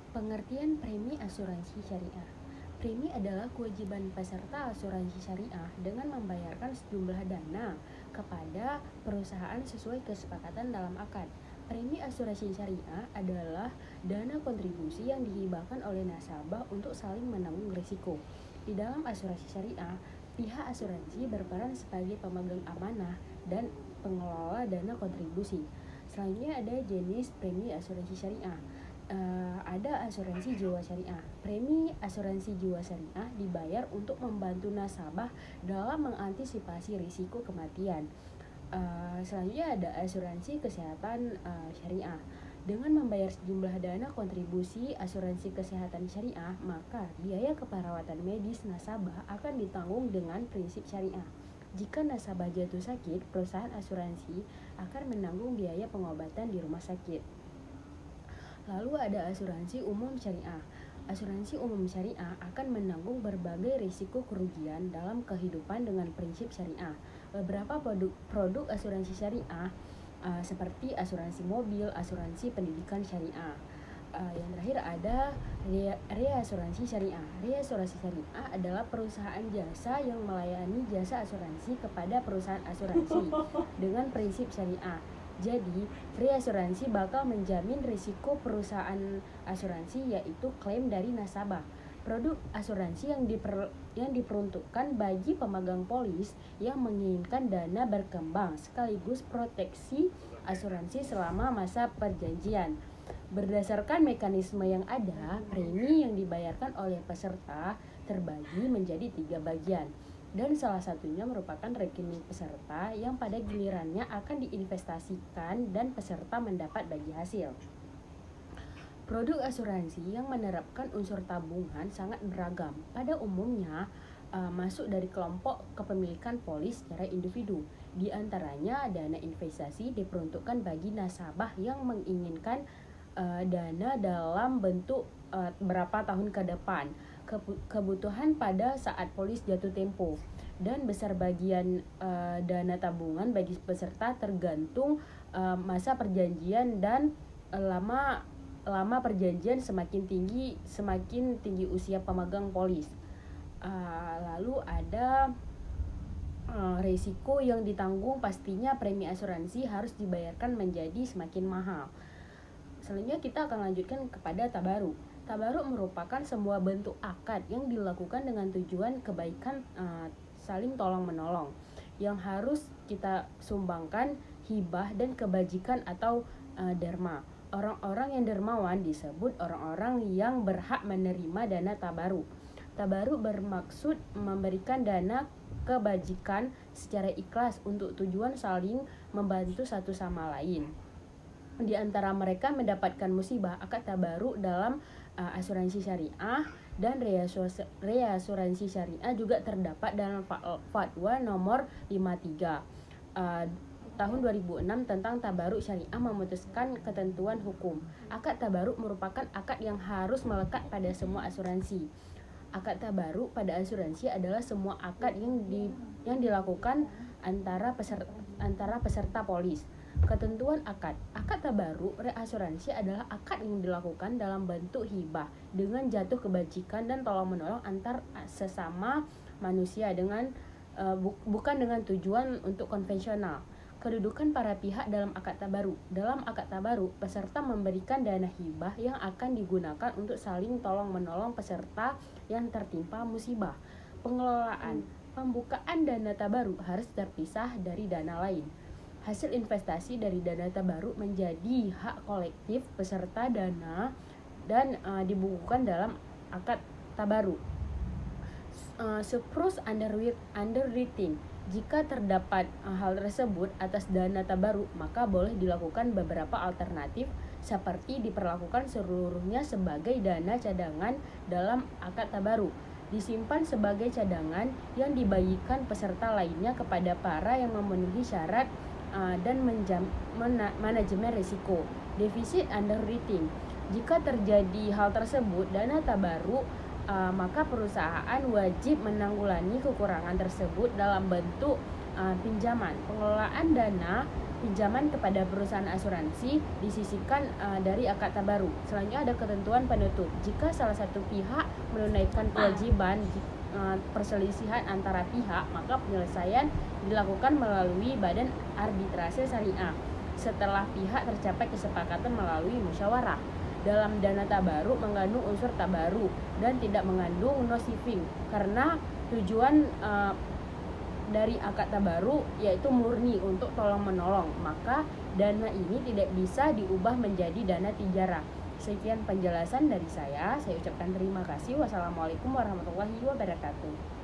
Pengertian premi asuransi syariah. Premi adalah kewajiban peserta asuransi syariah dengan membayarkan sejumlah dana kepada perusahaan sesuai kesepakatan dalam akad. Premi asuransi syariah adalah dana kontribusi yang dihibahkan oleh nasabah untuk saling menanggung risiko. Di dalam asuransi syariah, pihak asuransi berperan sebagai pemegang amanah dan pengelola dana kontribusi. Selanjutnya ada jenis premi asuransi syariah. Ada asuransi jiwa syariah. Premi asuransi jiwa syariah dibayar untuk membantu nasabah dalam mengantisipasi risiko kematian. Selanjutnya ada asuransi kesehatan syariah. Dengan membayar sejumlah dana kontribusi asuransi kesehatan syariah, maka biaya keperawatan medis nasabah akan ditanggung dengan prinsip syariah. Jika nasabah jatuh sakit, perusahaan asuransi akan menanggung biaya pengobatan di rumah sakit. Lalu ada asuransi umum syariah. Asuransi umum syariah akan menanggung berbagai risiko kerugian dalam kehidupan dengan prinsip syariah. Beberapa produk asuransi syariah seperti asuransi mobil, asuransi pendidikan syariah. Yang terakhir ada reasuransi syariah. Reasuransi syariah adalah perusahaan jasa yang melayani jasa asuransi kepada perusahaan asuransi dengan prinsip syariah. Jadi, reasuransi bakal menjamin risiko perusahaan asuransi, yaitu klaim dari nasabah. Produk asuransi yang diperuntukkan bagi pemegang polis yang menginginkan dana berkembang sekaligus proteksi asuransi selama masa perjanjian. Berdasarkan mekanisme yang ada, premi yang dibayarkan oleh peserta terbagi menjadi 3 bagian. Dan salah satunya merupakan rekening peserta yang pada gilirannya akan diinvestasikan dan peserta mendapat bagi hasil. Produk asuransi yang menerapkan unsur tabungan sangat beragam. Pada umumnya masuk dari kelompok kepemilikan polis secara individu. Di antaranya dana investasi diperuntukkan bagi nasabah yang menginginkan dana dalam bentuk berapa tahun ke depan, kebutuhan pada saat polis jatuh tempo, dan besar bagian dana tabungan bagi peserta tergantung masa perjanjian dan lama perjanjian semakin tinggi usia pemegang polis. Lalu ada risiko yang ditanggung. Pastinya premi asuransi harus dibayarkan menjadi semakin mahal. Selanjutnya kita akan lanjutkan kepada tabaruk. Tabaruk merupakan sebuah bentuk akad yang dilakukan dengan tujuan kebaikan saling tolong-menolong yang harus kita sumbangkan hibah dan kebajikan atau derma. Orang-orang yang dermawan disebut orang-orang yang berhak menerima dana tabaruk. Tabaruk bermaksud memberikan dana kebajikan secara ikhlas untuk tujuan saling membantu satu sama lain. Di antara mereka mendapatkan musibah, akad tabaruk dalam asuransi syariah dan reasuransi syariah juga terdapat dalam Fatwa nomor 53 tahun 2006 tentang tabaruk syariah memutuskan ketentuan hukum. Akad tabaruk merupakan akad yang harus melekat pada semua asuransi. Akad tabaruk pada asuransi adalah semua akad yang dilakukan antara peserta polis. Ketentuan akad tabaruk reasuransi adalah akad yang dilakukan dalam bentuk hibah dengan jatuh kebajikan dan tolong menolong antar sesama manusia bukan dengan tujuan untuk konvensional. Kedudukan para pihak dalam akad tabaruk. Dalam akad tabaruk, peserta memberikan dana hibah yang akan digunakan untuk saling tolong menolong peserta yang tertimpa musibah. Pengelolaan pembukaan dana tabaruk harus terpisah dari dana lain. Hasil investasi dari dana tabaruk menjadi hak kolektif peserta dana dan dibukukan dalam akad tabaruk. Surplus underwriting. Jika terdapat hal tersebut atas dana tabaruk, maka boleh dilakukan beberapa alternatif seperti diperlakukan seluruhnya sebagai dana cadangan dalam akad tabaruk, disimpan sebagai cadangan yang dibagikan peserta lainnya kepada para yang memenuhi syarat dan manajemen risiko. Defisit underwriting. Jika terjadi hal tersebut, dana tabaruk maka perusahaan wajib menanggulangi kekurangan tersebut dalam bentuk pinjaman. Pengelolaan dana pinjaman kepada perusahaan asuransi disisihkan dari akad tabaru. Selanjutnya ada ketentuan penutup. Jika salah satu pihak menunaikan kewajiban perselisihan antara pihak, maka penyelesaian dilakukan melalui badan arbitrase syariah setelah pihak tercapai kesepakatan melalui musyawarah. Dalam dana tabaru mengandung unsur tabaru dan tidak mengandung no-shifting karena tujuan dari akad tabaru yaitu murni untuk tolong menolong, maka dana ini tidak bisa diubah menjadi dana tijarah. Sekian penjelasan dari saya ucapkan terima kasih. Wassalamualaikum warahmatullahi wabarakatuh.